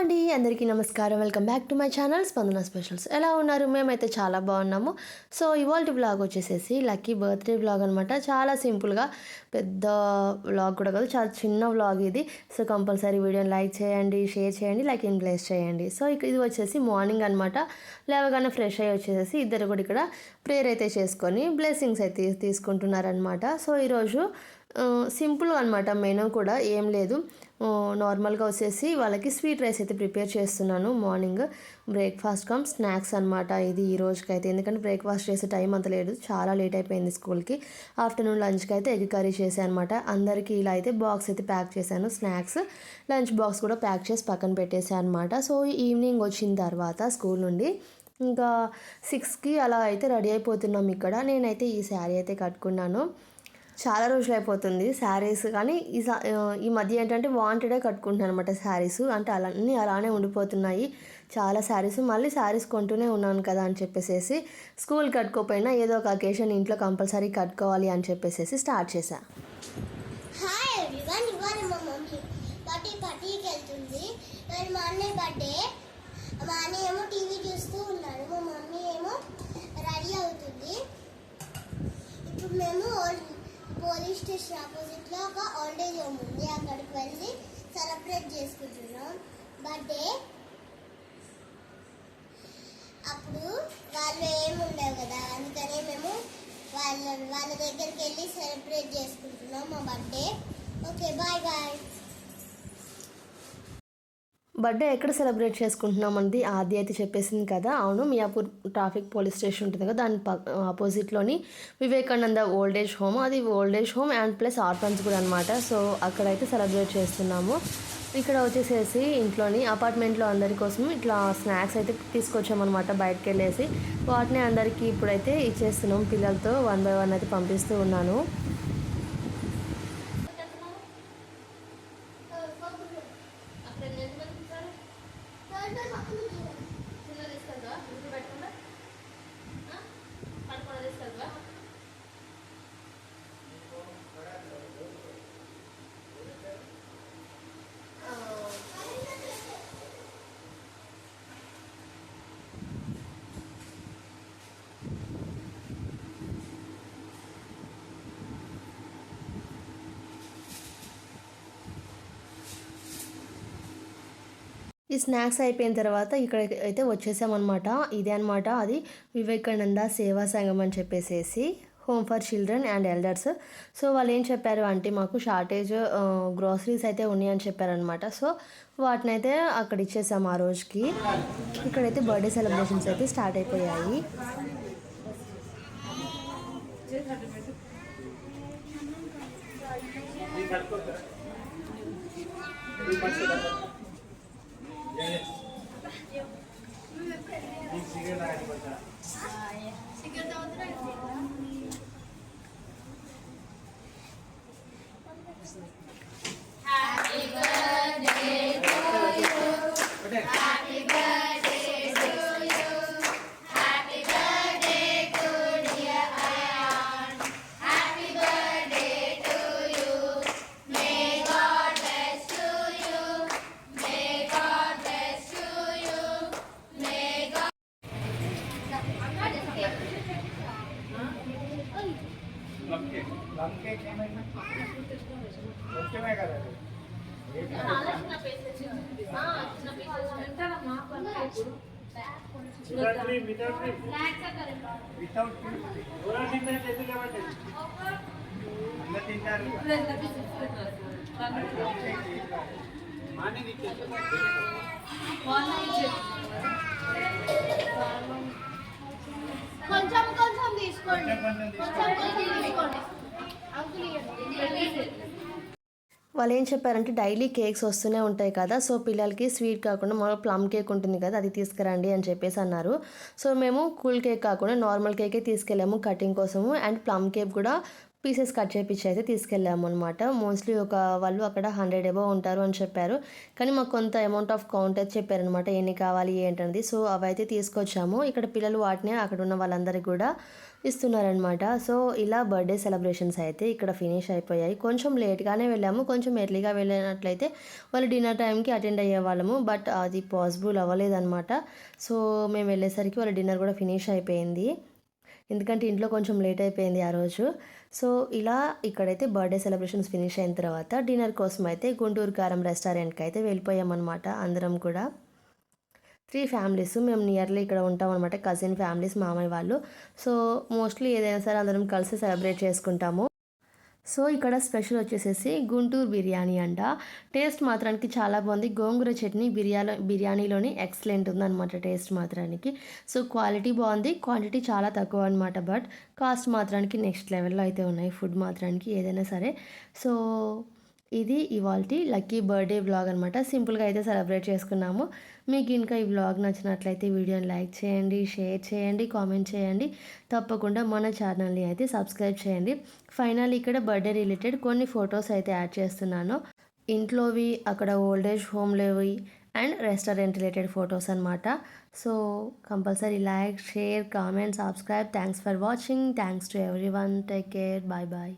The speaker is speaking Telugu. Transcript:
అండి, అందరికీ నమస్కారం. Welcome back to my channel స్పందన స్పెషల్స్. ఎలా ఉన్నారు? మేమైతే చాలా బాగున్నాము. సో ఇవాల్టి వ్లాగ్ వచ్చేసేసి లక్కీ బర్త్డే వ్లాగ్ అనమాట. చాలా సింపుల్గా, పెద్ద వ్లాగ్ కూడా కాదు, చాలా చిన్న వ్లాగ్ ఇది. సో కంపల్సరీ వీడియోని లైక్ చేయండి, షేర్ చేయండి, లైక్ ఇన్ ప్లేస్ చేయండి. సో ఇది వచ్చేసి మార్నింగ్ అనమాట. లేవగానే ఫ్రెష్ అయ్యి వచ్చేసేసి ఇద్దరు కూడా ఇక్కడ ప్రేయర్ అయితే చేసుకొని బ్లెస్సింగ్స్ అయితే తీసుకుంటున్నారనమాట. సో ఈరోజు సింపుల్ అనమాట. మెనూ కూడా ఏం లేదు, నార్మల్గా వచ్చేసి వాళ్ళకి స్వీట్ రైస్ అయితే ప్రిపేర్ చేస్తున్నాను. మార్నింగ్ బ్రేక్ఫాస్ట్ కమ్ స్నాక్స్ అనమాట ఇది ఈ రోజుకైతే. ఎందుకంటే బ్రేక్ఫాస్ట్ చేసే టైం అంత లేదు, చాలా లేట్ అయిపోయింది స్కూల్కి. ఆఫ్టర్నూన్ లంచ్కి అయితే ఎగ్ కర్రీ చేశాను అనమాట. అందరికీ ఇలా అయితే బాక్స్ అయితే ప్యాక్ చేశాను. స్నాక్స్ లంచ్ బాక్స్ కూడా ప్యాక్ చేసి పక్కన పెట్టేశాను అనమాట. సో ఈవినింగ్ వచ్చిన తర్వాత స్కూల్ నుండి ఇంకా 6కి అలా అయితే రెడీ అయిపోతున్నాం ఇక్కడ. నేనైతే ఈ శారీ అయితే కట్టుకున్నాను. చాలా రోజులు అయిపోతుంది శారీస్, కానీ ఈ మధ్య ఏంటంటే వాంటెడే కట్టుకుంటున్నాను అనమాట శారీస్. అంటే అన్నీ అలానే ఉండిపోతున్నాయి చాలా శారీస్. మళ్ళీ శారీస్ కొంటూనే ఉన్నాను కదా అని చెప్పేసి స్కూల్ కట్టుకోపోయినా ఏదో ఒక అకేషన్ ఇంట్లో కంపల్సరీ కట్టుకోవాలి అని చెప్పేసి స్టార్ట్ చేశా. హాయ్ ఎవ్రీవన్, ఇవాళ మా మమ్మీ పార్టీకి వెళ్తుంది. మా అన్నయ్య బర్త్డే. మా అన్నయ్య ఏమో టీవీ చూస్తూ ఉన్నాడు, మా మమ్మీ ఏమో రెడీ అవుతుంది. ఇప్పుడు మేము పోలీస్ స్టేషన్ ఆపోజిట్లో ఒక ఓల్డ్ ఏజ్ హోమ్ ఉంది, అక్కడికి వెళ్ళి సెలబ్రేట్ చేసుకుంటున్నాం బర్త్డే. అప్పుడు వాళ్ళు ఏమి ఉండవు కదా, అందుకని మేము వాళ్ళ దగ్గరికి వెళ్ళి సెలబ్రేట్ చేసుకుంటున్నాం మా birthday. Okay, bye bye. Birthday ఎక్కడ సెలబ్రేట్ చేసుకుంటున్నాం అనేది ఆది అయితే చెప్పేసింది కదా. అవును, మియాపూర్ ట్రాఫిక్ పోలీస్ స్టేషన్ ఉంటుంది కదా, దాని ఆపోజిట్లోని వివేకానంద ఓల్డ్ ఏజ్ హోమ్. అది old age home and plus orphans కూడా అనమాట. సో అక్కడైతే సెలబ్రేట్ చేస్తున్నాము. ఇక్కడ వచ్చేసేసి ఇంట్లోని అపార్ట్మెంట్లో అందరి కోసం ఇట్లా స్నాక్స్ అయితే తీసుకొచ్చామన్నమాట బయటకు వెళ్ళేసి. వాటిని అందరికీ ఇప్పుడైతే ఇచ్చేస్తున్నాం. పిల్లలతో 1 by 1 అయితే పంపిస్తూ ఉన్నాను. ఈ స్నాక్స్ అయిపోయిన తర్వాత ఇక్కడ అయితే వచ్చేసామన్నమాట. ఇదే అనమాట అది వివేకానంద సేవా సంఘం అని చెప్పేసి home for children and elders. So వాళ్ళు ఏం చెప్పారు అంటే మాకు షార్టేజ్ గ్రోసరీస్ అయితే ఉన్నాయని చెప్పారనమాట. సో వాటిని అయితే అక్కడ ఇచ్చేసాము ఆ రోజుకి. ఇక్కడైతే బర్త్డే సెలబ్రేషన్స్ అయితే స్టార్ట్ అయిపోయాయి. కొంచెం కొంచెం తీసుకోండి. వాళ్ళు ఏం చెప్పారంటే డైలీ కేక్స్ వస్తూనే ఉంటాయి కదా, సో పిల్లలకి స్వీట్ కాకుండా మన ప్లమ్ కేక్ ఉంటుంది కదా, అది తీసుకురండి అని చెప్పేసి అన్నారు. సో మేము కూల్ కేక్ కాకుండా నార్మల్ కేకే తీసుకెళ్ళాము కటింగ్ కోసము. అండ్ ప్లమ్ కేక్ కూడా పీసెస్ కట్ చేపించి అయితే తీసుకెళ్ళాము అనమాట. మోస్ట్లీ ఒక వాళ్ళు అక్కడ 100 అబోవ్ ఉంటారు అని చెప్పారు. కానీ మాకు కొంత అమౌంట్ ఆఫ్ కౌంట్ అయితే చెప్పారనమాట. ఎన్ని కావాలి ఏంటనేది. సో అవైతే తీసుకొచ్చాము. ఇక్కడ పిల్లలు వాటిని అక్కడ ఉన్న వాళ్ళందరికీ కూడా ఇస్తున్నారనమాట. సో ఇలా బర్త్డే సెలబ్రేషన్స్ అయితే ఇక్కడ ఫినిష్ అయిపోయాయి. కొంచెం లేట్గానే వెళ్ళాము. కొంచెం ఎర్లీగా వెళ్ళినట్లయితే వాళ్ళు డిన్నర్ టైంకి అటెండ్ అయ్యేవాళ్ళము. బట్ అది పాసిబుల్ అవ్వలేదన్నమాట. సో మేము వెళ్ళేసరికి వాళ్ళ డిన్నర్ కూడా ఫినిష్ అయిపోయింది. ఎందుకంటే ఇంట్లో కొంచెం లేట్ అయిపోయింది ఆ రోజు. సో ఇలా ఇక్కడైతే బర్త్డే సెలబ్రేషన్స్ ఫినిష్ అయిన తర్వాత డిన్నర్ కోసం అయితే గుంటూరు కారం రెస్టారెంట్కి అయితే వెళ్ళిపోయామన్నమాట అందరం కూడా. 3 ఫ్యామిలీస్ మేము నియర్లీ ఇక్కడ ఉంటాం అనమాట. కజిన్ ఫ్యామిలీస్, మామయ్య వాళ్ళు. సో మోస్ట్లీ ఏదైనా సరే అందరం కలిసి సెలబ్రేట్ చేసుకుంటాము. సో ఇక్కడ స్పెషల్ వచ్చేసేసి గుంటూరు బిర్యానీ అంట. టేస్ట్ మాత్రానికి చాలా బాగుంది. గోంగూర చట్నీ బిర్యానీలోని ఎక్సలెంట్ ఉందన్నమాట టేస్ట్ మాత్రానికి. సో క్వాలిటీ బాగుంది, క్వాంటిటీ చాలా తక్కువ అనమాట. బట్ కాస్ట్ మాత్రానికి నెక్స్ట్ లెవెల్లో అయితే ఉన్నాయి ఫుడ్ మాత్రానికి ఏదైనా సరే. సో ఇది ఇవాల్టి లక్కీ బర్త్డే వ్లాగ్ అనమాట. సింపుల్గా అయితే సెలబ్రేట్ చేసుకున్నాము. మీకు ఇంకా ఈ వ్లాగ్ నచ్చినట్లయితే వీడియోని లైక్ చేయండి, షేర్ చేయండి, కామెంట్ చేయండి. తప్పకుండా మన ఛానల్ని అయితే సబ్స్క్రైబ్ చేయండి. ఫైనల్ ఇక్కడ బర్త్డే రిలేటెడ్ కొన్ని ఫొటోస్ అయితే యాడ్ చేస్తున్నాను. ఇంట్లోవి, అక్కడ ఓల్డేజ్ హోమ్లోవి అండ్ రెస్టారెంట్ రిలేటెడ్ ఫొటోస్ అనమాట. So compulsory like, share, comment, subscribe. Thanks for watching. Thanks to everyone. Take care. Bye bye.